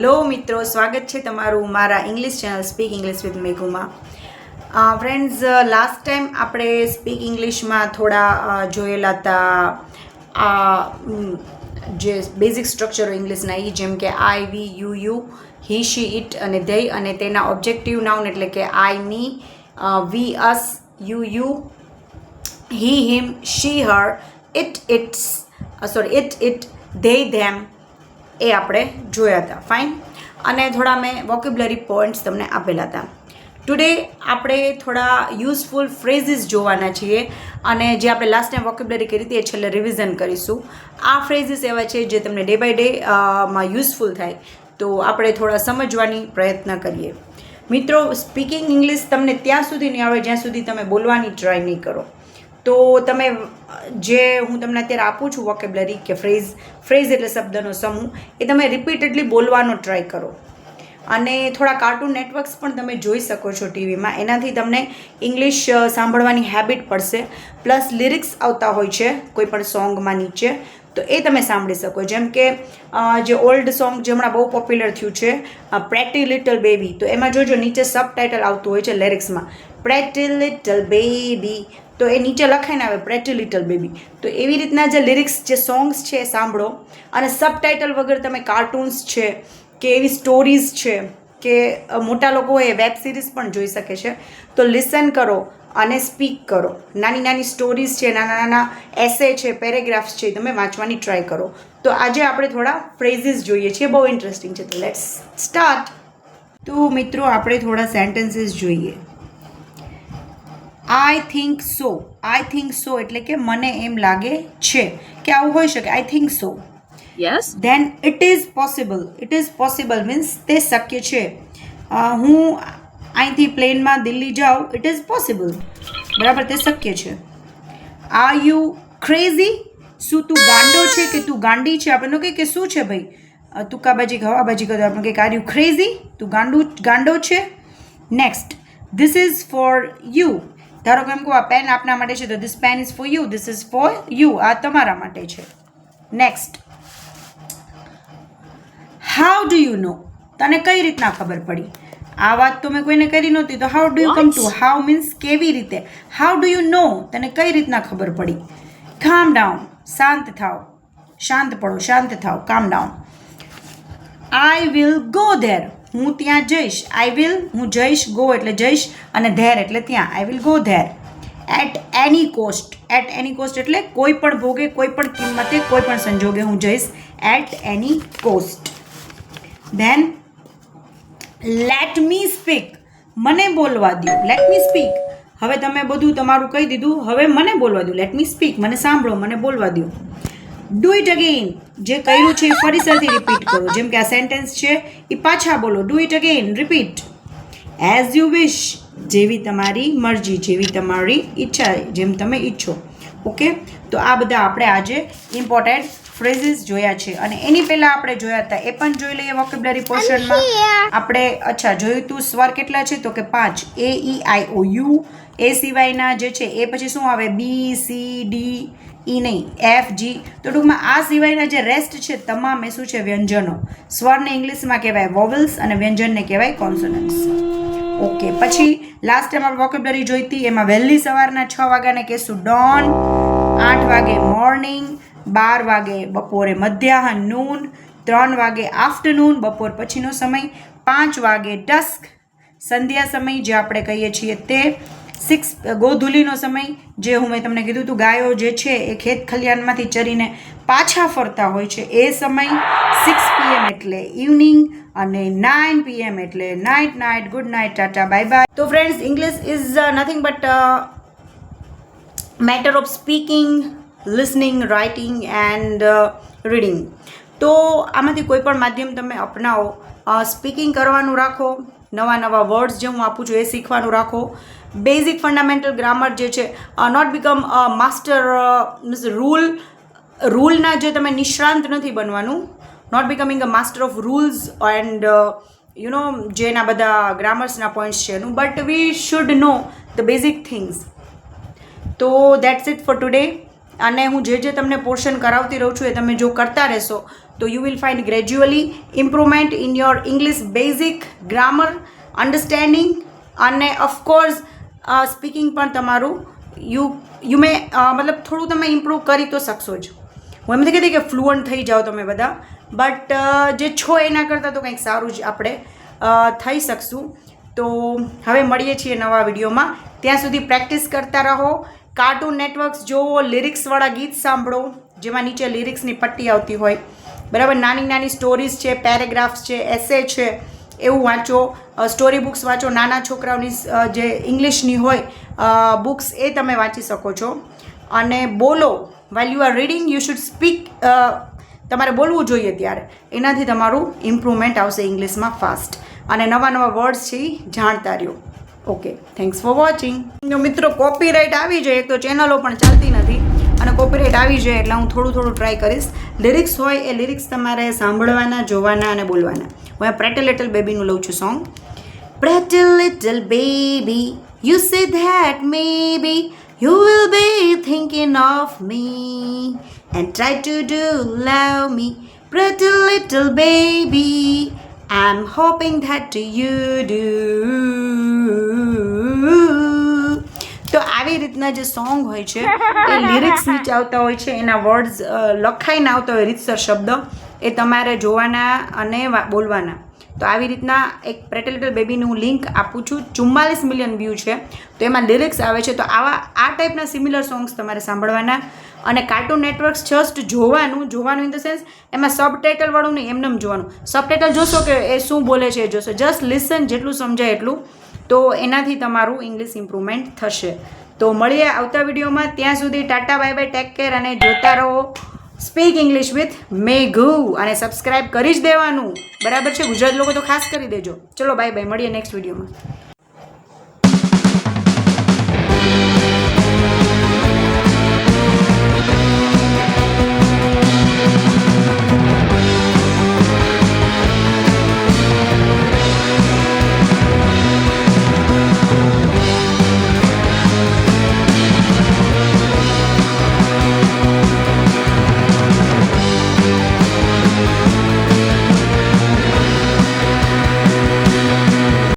Hello મિત્રો, સ્વાગત છે તમારું મારા English channel speak English with મેઘુમાં. ફ્રેન્ડ્સ, લાસ્ટ ટાઈમ આપણે સ્પીક ઇંગ્લિશમાં થોડા જોયેલા હતા જે બેઝિક સ્ટ્રક્ચરો ઇંગ્લિશના, જેમ કે I, we, you, he, she, it અને ધેય, અને તેના ઓબ્જેક્ટિવ નાઉન એટલે કે I, me, we, us, you, he, him, she, her, it, they, them, એ આપણે જોયા હતા. ફાઇન. અને થોડા મેં વોકેબ્યુલરી પોઈન્ટ્સ તમને આપેલા હતા. ટુડે આપણે થોડા યુઝફુલ ફ્રેઝીસ જોવાના છીએ, અને જે આપણે લાસ્ટ ટાઈમ વોકેબ્યુલરી કરી હતી એ છેલ્લે રિવિઝન કરીશું. આ ફ્રેઝીસ એવા છે જે તમને ડે બાય ડે માં યુઝફુલ થાય, તો આપણે થોડા સમજવાની પ્રયત્ન કરીએ. મિત્રો, સ્પીકિંગ ઇંગ્લિશ તમને ત્યાં સુધી નહીં આવે જ્યાં સુધી તમે બોલવાની ટ્રાય નહીં કરો. તો તમે જે હું તમને અત્યારે આપું છું વોકેબ્યુલરી કે ફ્રેઝ એટલે શબ્દનો સમૂહ, એ તમે રિપીટેડલી બોલવાનો ટ્રાય કરો. અને થોડા કાર્ટૂન નેટવર્ક્સ પણ તમે જોઈ શકો છો ટીવીમાં, એનાથી તમને ઇંગ્લિશ સાંભળવાની હેબિટ પડશે. પ્લસ લિરિક્સ આવતા હોય છે કોઈ પણ સોંગમાં નીચે, તો એ તમે સાંભળી શકો. જેમ કે જે ઓલ્ડ સોંગ જે હમણાં બહુ પોપ્યુલર થયું છે, પ્રેટી લિટલ બેબી, તો એમાં જોજો નીચે સબટાઇટલ આવતું હોય છે લિરિક્સમાં, પ્રેટી લિટલ બેબી, તો એ નીચે લખાઈને આવે પ્રેટી લિટલ બેબી. તો એવી રીતના જે લિરિક્સ જે સોંગ્સ છે એ સાંભળો, અને સબટાઇટલ વગર તમે કાર્ટૂન્સ છે કે એવી સ્ટોરીઝ છે કે મોટા લોકો એ વેબ સિરીઝ પણ જોઈ શકે છે, તો લિસન કરો અને સ્પીક કરો. નાની નાની સ્ટોરીઝ છે, નાના નાના એસે છે, પેરેગ્રાફ્સ છે, તમે વાંચવાની ટ્રાય કરો. તો આજે આપણે થોડા ફ્રેઝીસ જોઈએ છીએ, બહુ ઇન્ટરેસ્ટિંગ છે. તો લેટ્સ સ્ટાર્ટ. તો મિત્રો, આપણે થોડા સેન્ટેન્સીસ જોઈએ. I think so. I think so એટલે કે મને એમ લાગે છે કે આવું હોઈ શકે. I think so. Yes. Then it is possible. It is possible means તે શક્ય છે. હું અહીંથી પ્લેનમાં દિલ્હી જાઉં, ઇટ ઇઝ પોસિબલ. બરાબર, તે શક્ય છે. Are you crazy? શું તું ગાંડો છે કે તું ગાંડી છે? આપણે કહે કે શું છે ભાઈ, તુક્કાબાજી હવાબાજી કરો, આપણે કહે આર યુ ક્રેઝી? તું ગાંડો છે. Next, this is for you. ધારો કે એમ કહું આ પેન આપના માટે છે, તો this pen is for you. This is for you, આ તમારા માટે છે. Next, how do you know? તને કઈ રીતના ખબર પડી? આ વાત તો મેં કોઈને કરી નહોતી, તો how do you come to? How means કેવી રીતે. How do you know? તને કઈ રીતના ખબર પડી? કામ ડાઉન, શાંત થાવ, શાંત પડો, શાંત થાવ, કામ down. I will go there. હું ત્યાં જઈશ. આઈ વિલ, હું જઈશ, ગો એટલે જઈશ, અને ધેર એટલે ત્યાં. I will go there. At any cost. At any cost એટલે કોઈ પણ ભોગે, કોઈ પણ કિંમતે, કોઈ પણ સંજોગે હું જઈશ. At any cost. Then let me speak. મને બોલવા દો. Let me speak. હવે તમે બધું તમારું કહી દીધું, હવે મને બોલવા દો. લેટ મી સ્પીક, મને સાંભળો, મને બોલવા દો. Do it again. જે કર્યું છે એ ફરીથી રિપીટ કરો. જેમ કે આ સેન્ટેન્સ છે એ પાછા બોલો. Do it again, repeat. As you wish. જેવી તમારી મરજી, જેવી તમારી ઈચ્છા, જેમ તમે ઈચ્છો. ઓકે, તો આ બધા આપણે આજે ઇમ્પોર્ટન્ટ ફ્રેઝીસ જોયા છે. અને એની પહેલાં આપણે જોયા હતા, એ પણ જોઈ લઈએ વોકેબ્યુલરી પોર્શનમાં. આપણે જોયું હતું સ્વર કેટલા છે, તો કે 5. એ, ઈ, આઈ, ઓ, યુ. એ સિવાયના જે છે એ પછી શું આવે? બી, સી, ડી, ઈ નહીં, એફ, જી. તો ટૂંકમાં આ સિવાયના જે રેસ્ટ છે તમામ એ શું છે? વ્યંજનો. સ્વરને ઇંગ્લિશમાં કહેવાય વોવલ્સ અને વ્યંજનને કહેવાય કોન્સોનન્ટ્સ. ઓકે, પછી લાસ્ટ ટાઈમ આપણે વોકેબ્યુલરી જોઈ હતી, એમાં વહેલી સવારના 6 વાગ્યાને કહેશું ડોન, 8 વાગે મોર્નિંગ, 12 વાગે બપોરે મધ્યાહન નૂન, 3 વાગે આફ્ટરનૂન બપોર પછીનો સમય, 5 વાગે ડસ્ક સંધ્યા સમય જે આપણે કહીએ છીએ તે, 6 ગોધૂલીનો સમય, જે મેં તમને કીધું હતું ગાયો જે છે એ ખેત ખલિયાનમાંથી ચરીને પાછા ફરતા હોય છે એ સમય, 6 PM એટલે ઇવનિંગ, અને 9 PM એટલે night. Good night, tata, bye bye. તો friends, English is nothing but matter of speaking, listening, writing and reading. તો આમાંથી કોઈ પણ માધ્યમ તમે અપનાવો, સ્પીકિંગ કરવાનું રાખો, નવા નવા વર્ડ્સ જે હું આપું છું એ શીખવાનું રાખો. બેઝિક ફંડામેન્ટલ ગ્રામર જે છે, નોટ બીકમ માસ્ટર મીન્સ રૂલના જે તમે નિષ્ણાંત નથી બનવાનું. Not becoming a master of rules and જેના બધા ગ્રામર્સના પોઈન્ટ્સ છે એનું, but we should know the basic things. તો દેટ્સ ઇટ ફોર ટુડે. અને હું જે તમને પોર્શન કરાવતી રહું છું એ તમે જો કરતા રહેશો તો you will find gradually improvement in your English basic grammar understanding અને ઓફકોર્સ સ્પીકિંગ પણ તમારું યુ મે મતલબ થોડું તમે ઇમ્પ્રૂવ કરી તો શકશો જ. હું એમ નથી કહેતી કે ફ્લુઅન્ટ થઈ જાઓ તમે બધા, બટ જે છો એના કરતાં તો કંઈક સારું જ આપણે થઈ શકશું. તો હવે મળીએ છીએ નવા વિડીયોમાં. ત્યાં સુધી પ્રેક્ટિસ કરતા રહો, કાર્ટૂન નેટવર્ક્સ જોવો, લિરિક્સવાળા ગીત સાંભળો જેમાં નીચે લિરિક્સની પટ્ટી આવતી હોય, બરાબર. નાની નાની સ્ટોરીઝ છે, પેરેગ્રાફ્સ છે, એસે છે, એવું વાંચો. સ્ટોરી બુક્સ વાંચો, નાના છોકરાઓની જે ઇંગ્લિશની હોય બુક્સ એ તમે વાંચી શકો છો. અને બોલો, while you are reading you should speak. તમારે બોલવું જોઈએ ત્યારે, એનાથી તમારું ઇમ્પ્રુવમેન્ટ આવશે ઇંગ્લિશમાં ફાસ્ટ. અને નવા નવા વર્ડ્સ છે એ જાણતા રહ્યો. Okay, thanks for watching. મિત્રો, કોપીરાઇટ આવી જાય, એક તો ચેનલો પણ ચાલતી નથી અને કોપીરાઇટ આવી જાય એટલે હું થોડું ટ્રાય કરીશ. લિરિક્સ હોય એ લિરિક્સ તમારે સાંભળવાના, જોવાના અને બોલવાના. હું આ પ્રેટી લિટલ બેબીનું લઉં છું song. Pretty little baby, you say that maybe you will be thinking of me and try to do love me. Pretty little baby, I'm hoping that you do. તો આવી રીતના જે સોંગ હોય છે એ lyrics નીચે આવતા હોય છે, એના વર્ડ્સ લખાઈને આવતા હોય રીતસર શબ્દ, એ તમારે જોવાના અને બોલવાના. તો આવી રીતના એક પ્રેટી લિટલ બેબીનું હું લિંક આપું છું. 44 મિલિયન વ્યૂ છે, તો એમાં લિરિક્સ આવે છે. તો આ ટાઈપના સિમિલર સોંગ્સ તમારે સાંભળવાના. અને કાર્ટૂન નેટવર્ક્સ જસ્ટ જોવાનું ઇન ધ સેન્સ એમાં સબટાઇટલવાળું નહીં, એમને જોવાનું. સબટાઇટલ જોશો કે એ શું બોલે છે એ જોશો, જસ્ટ લિસન, જેટલું સમજાય એટલું. તો એનાથી તમારું ઇંગ્લિશ ઇમ્પ્રુવમેન્ટ થશે. તો મળીએ આવતા વિડીયોમાં. ત્યાં સુધી Tata, bye by, take care અને જોતા રહો સ્પીક ઇંગ્લિશ વિથ મેઘુ. અને સબસ્ક્રાઈબ કરી જ દેવાનું, બરાબર છે. ગુજરાત લોકો તો ખાસ કરી દેજો. ચલો બાય બાય, મળીએ નેક્સ્ટ વિડીયોમાં.